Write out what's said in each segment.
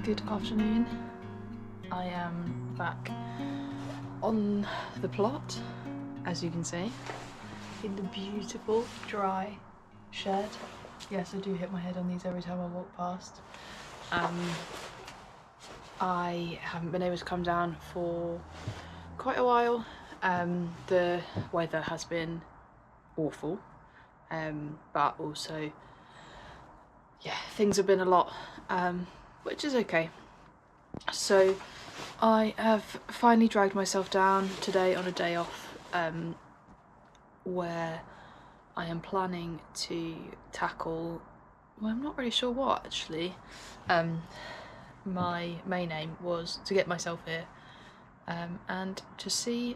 Good afternoon. I am back on the plot, as you can see, in the beautiful dry shed. Yes, I do hit my head on these every time I walk past. I haven't been able to come down for quite a while. The weather has been awful, but also, yeah, things have been a lot, which is okay. So I have finally dragged myself down today on a day off, where I am planning to tackle, well, I'm not really sure what actually. My main aim was to get myself here and to see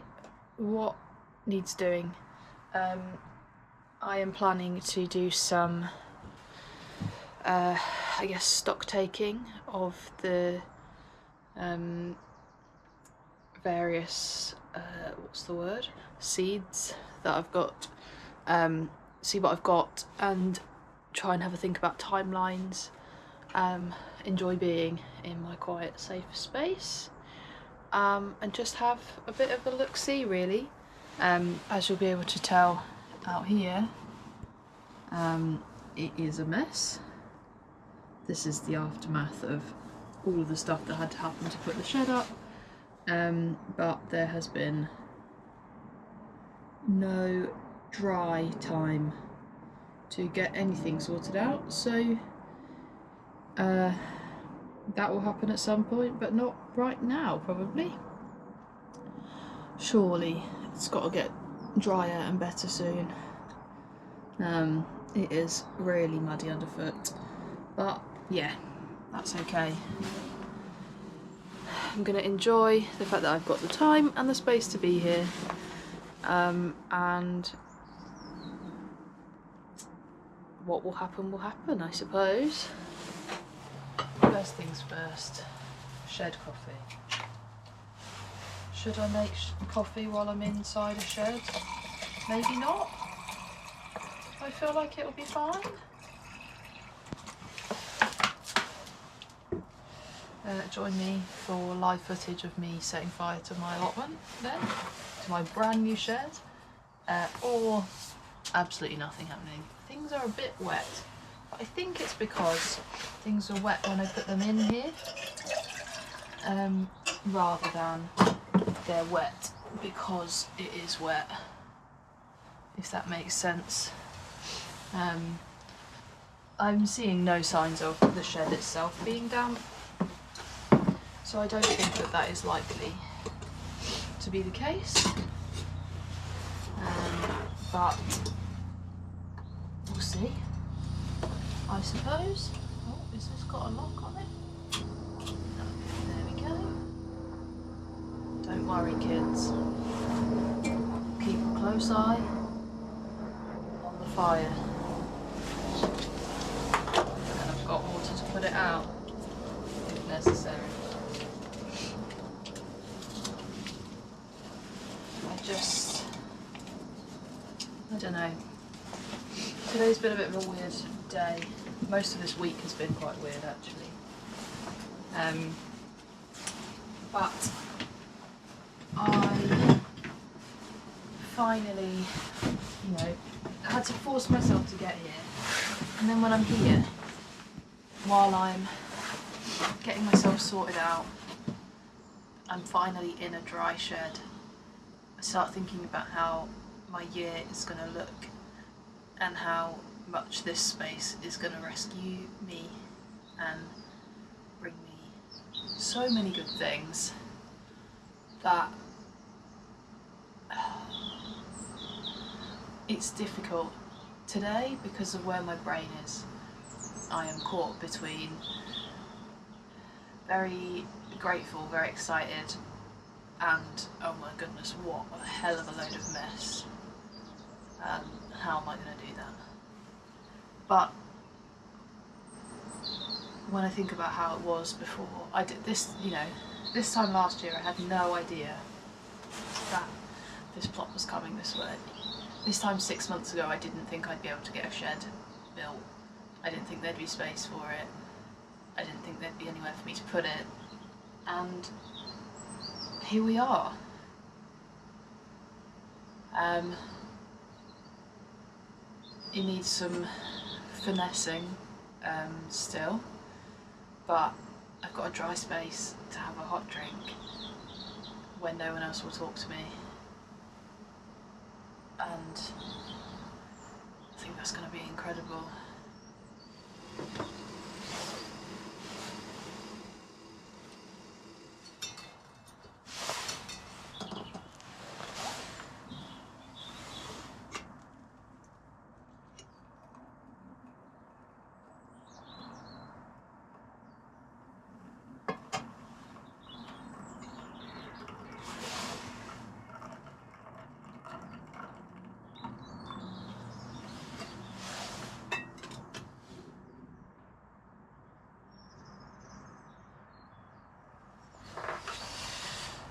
what needs doing. I am planning to do some I guess stock taking of the various seeds that I've got, see what I've got and try and have a think about timelines, enjoy being in my quiet safe space, and just have a bit of a look-see really. As you'll be able to tell out here, it is a mess. This is the aftermath of all of the stuff that had to happen to put the shed up, but there has been no dry time to get anything sorted out, so that will happen at some point, but not right now probably. Surely it's got to get drier and better soon. It is really muddy underfoot, but yeah, that's okay. I'm going to enjoy the fact that I've got the time and the space to be here, and what will happen, I suppose. First things first, shed coffee. Should I make coffee while I'm inside a shed? Maybe not. I feel like it'll be fine. Join me for live footage of me setting fire to my allotment then, to my brand new shed, or absolutely nothing happening. Things are a bit wet, but I think it's because things are wet when I put them in here, rather than they're wet because it is wet, if that makes sense. I'm seeing no signs of the shed itself being damp, so I don't think that that is likely to be the case, but we'll see, I suppose. Oh, has this got a lock on it? There we go. Don't worry, kids. Keep a close eye on the fire. And I've got water to put it out if necessary. I don't know. Today's been a bit of a weird day. Most of this week has been quite weird actually. But I finally, had to force myself to get here. And then when I'm here, while I'm getting myself sorted out, I'm finally in a dry shed. I start thinking about how my year is going to look and how much this space is going to rescue me and bring me so many good things that it's difficult today because of where my brain is. I am caught between very grateful, very excited, and oh my goodness, what a hell of a load of mess. How am I going to do that? But when I think about how it was before, I did this, this time last year I had no idea that this plot was coming this way. This time 6 months ago I didn't think I'd be able to get a shed built. I didn't think there'd be space for it. I didn't think there'd be anywhere for me to put it, and here we are. It needs some finessing still, but I've got a dry space to have a hot drink when no one else will talk to me, and I think that's going to be incredible.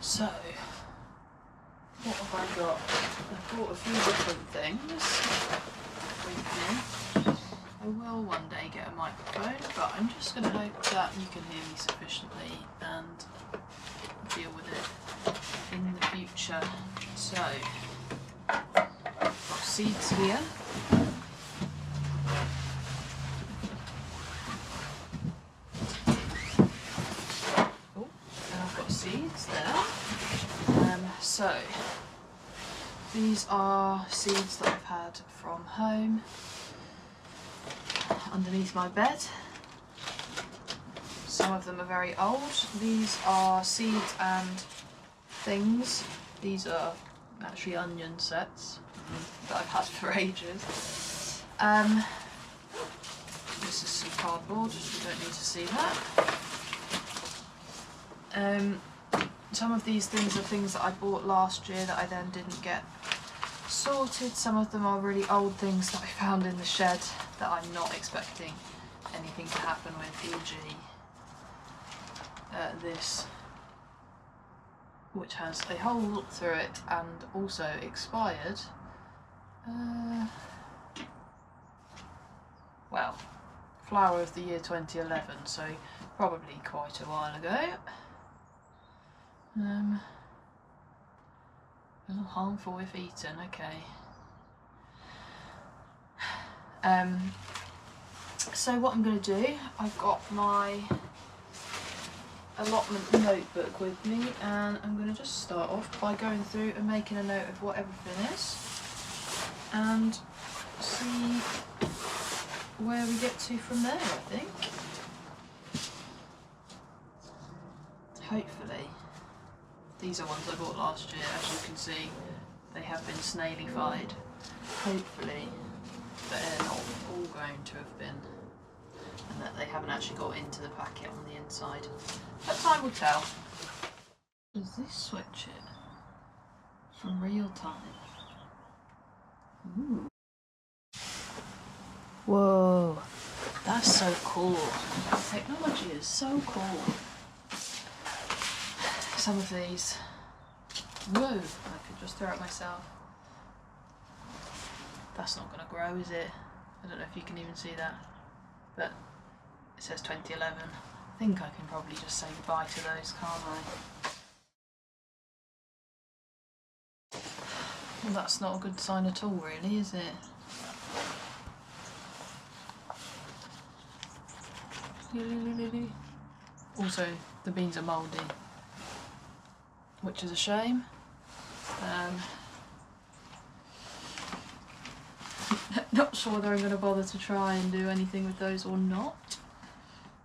So, what have I got? I've bought a few different things with me. I will one day get a microphone, but I'm just going to hope that you can hear me sufficiently and deal with it in the future. So, I've got seeds here. Seeds there. So these are seeds that I've had from home underneath my bed. Some of them are very old. These are seeds and things. These are actually onion sets that I've had for ages. This is some cardboard, you don't need to see that. Some of these things are things that I bought last year that I then didn't get sorted. Some of them are really old things that I found in the shed that I'm not expecting anything to happen with, e.g. This, which has a hole through it and also expired. Well, flower of the year 2011, so probably quite a while ago. A little harmful if eaten, okay. So what I'm going to do, I've got my allotment notebook with me, and I'm going to just start off by going through and making a note of what everything is and see where we get to from there, I think. Hopefully. These are ones I bought last year, as you can see, they have been snailified. Hopefully they're not all going to have been, and that they haven't actually got into the packet on the inside. But time will tell. Does this switch it from real time? Ooh. Whoa, that's so cool. Technology is so cool. Some of these, whoa, I could just throw it myself. That's not going to grow, is it? I don't know if you can even see that, but it says 2011. I think I can probably just say goodbye to those, can't I? Well, that's not a good sign at all, really, is it? Also, the beans are mouldy, which is a shame. Not sure whether I'm going to bother to try and do anything with those or not.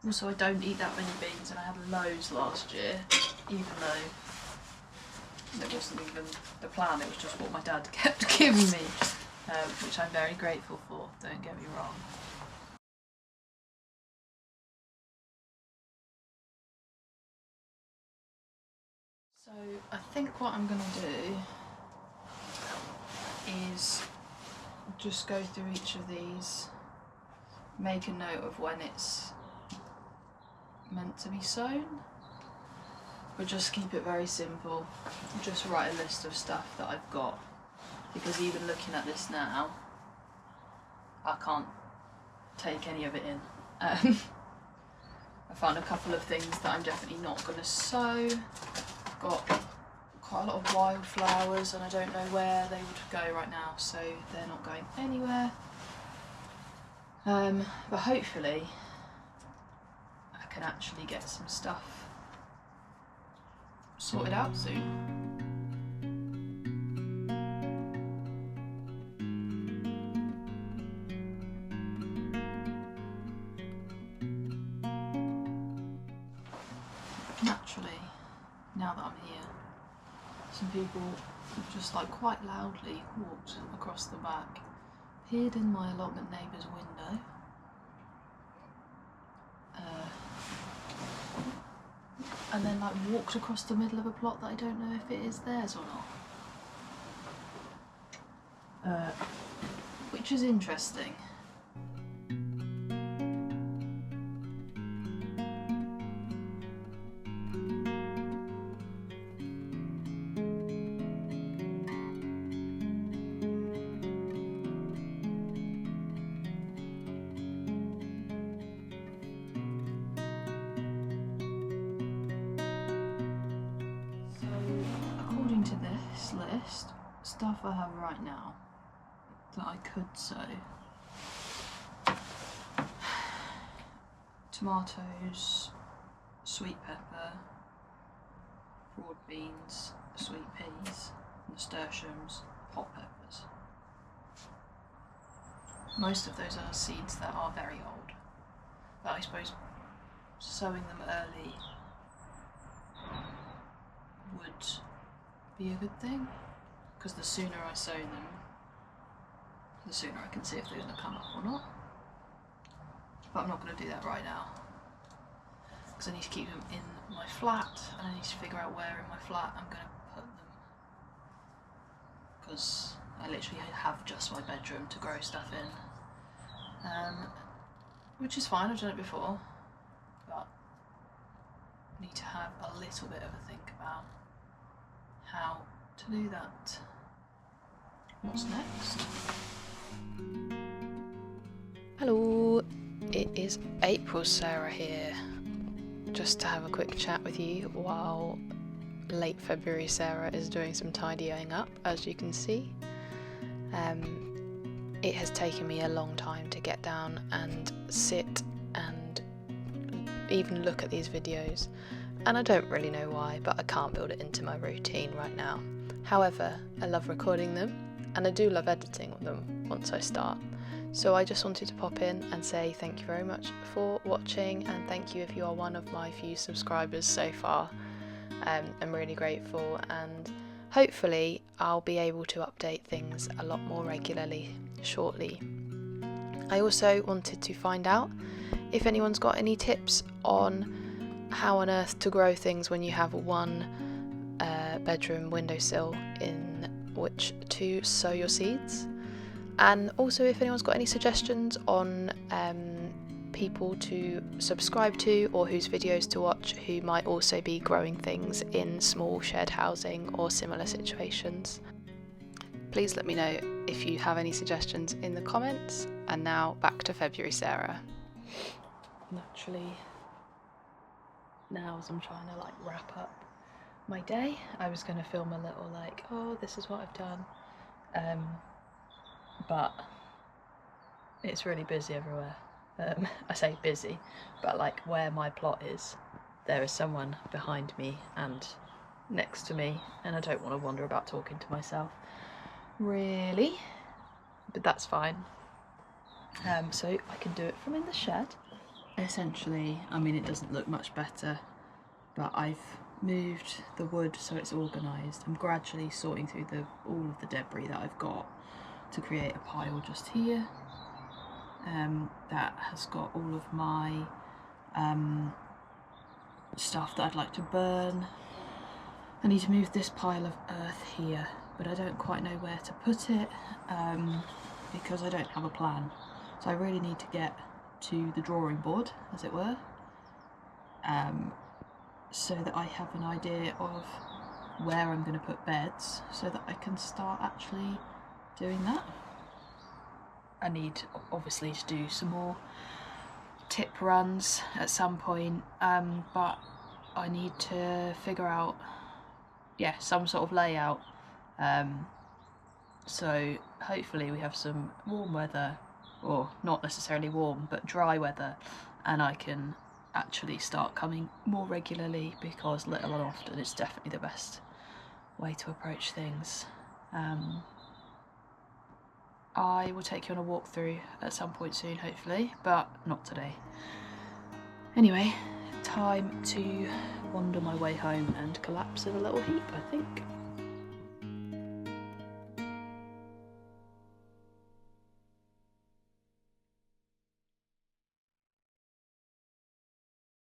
Also, I don't eat that many beans, and I had loads last year, even though it wasn't even the plan, it was just what my dad kept giving me, which I'm very grateful for, don't get me wrong. So I think what I'm going to do is just go through each of these, make a note of when it's meant to be sown, but just keep it very simple. Just write a list of stuff that I've got, because even looking at this now, I can't take any of it in. I found a couple of things that I'm definitely not going to sow. Got quite a lot of wildflowers and I don't know where they would go right now, so they're not going anywhere. But hopefully I can actually get some stuff sorted out soon. Naturally, now that I'm here, some people have just like quite loudly walked across the back, peered in my allotment neighbour's window, and then like walked across the middle of a plot that I don't know if it is theirs or not. Which is interesting. According to this list, stuff I have right now that I could sow: tomatoes, sweet pepper, broad beans, sweet peas, nasturtiums, hot peppers. Most of those are seeds that are very old, but I suppose sowing them early would be a good thing, because the sooner I sow them, the sooner I can see if they're going to come up or not. But I'm not going to do that right now, because I need to keep them in my flat, and I need to figure out where in my flat I'm going to put them, because I literally have just my bedroom to grow stuff in, which is fine, I've done it before, but I need to have a little bit of a think about how to do that. What's next? Hello, it is April Sarah here, just to have a quick chat with you while late February Sarah is doing some tidying up, as you can see. It has taken me a long time to get down and sit and even look at these videos, and I don't really know why, but I can't build it into my routine right now. However, I love recording them, and I do love editing them once I start. So I just wanted to pop in and say thank you very much for watching, and thank you if you are one of my few subscribers so far. I'm really grateful, and hopefully I'll be able to update things a lot more regularly shortly. I also wanted to find out if anyone's got any tips on how on earth to grow things when you have one bedroom windowsill in which to sow your seeds, and also if anyone's got any suggestions on people to subscribe to or whose videos to watch who might also be growing things in small shared housing or similar situations. Please let me know if you have any suggestions in the comments. And now back to February Sarah. Naturally, now as I'm trying to like wrap up my day, I was going to film a little like, oh, this is what I've done, but it's really busy everywhere. I say busy, but like where my plot is, there is someone behind me and next to me, and I don't want to wander about talking to myself, really, but that's fine. So I can do it from in the shed. Essentially, I mean, it doesn't look much better, but I've moved the wood so it's organised. I'm gradually sorting through all of the debris that I've got to create a pile just here. That has got all of my stuff that I'd like to burn. I need to move this pile of earth here, but I don't quite know where to put it because I don't have a plan. So I really need to get to the drawing board, as it were, so that I have an idea of where I'm going to put beds, so that I can start actually doing that. I need obviously to do some more tip runs at some point, but I need to figure out, yeah, some sort of layout. So hopefully we have some warm weather, or not necessarily warm, but dry weather, and I can actually start coming more regularly, because little and often is definitely the best way to approach things. I will take you on a walkthrough at some point soon, hopefully, but not today. Anyway, time to wander my way home and collapse in a little heap, I think.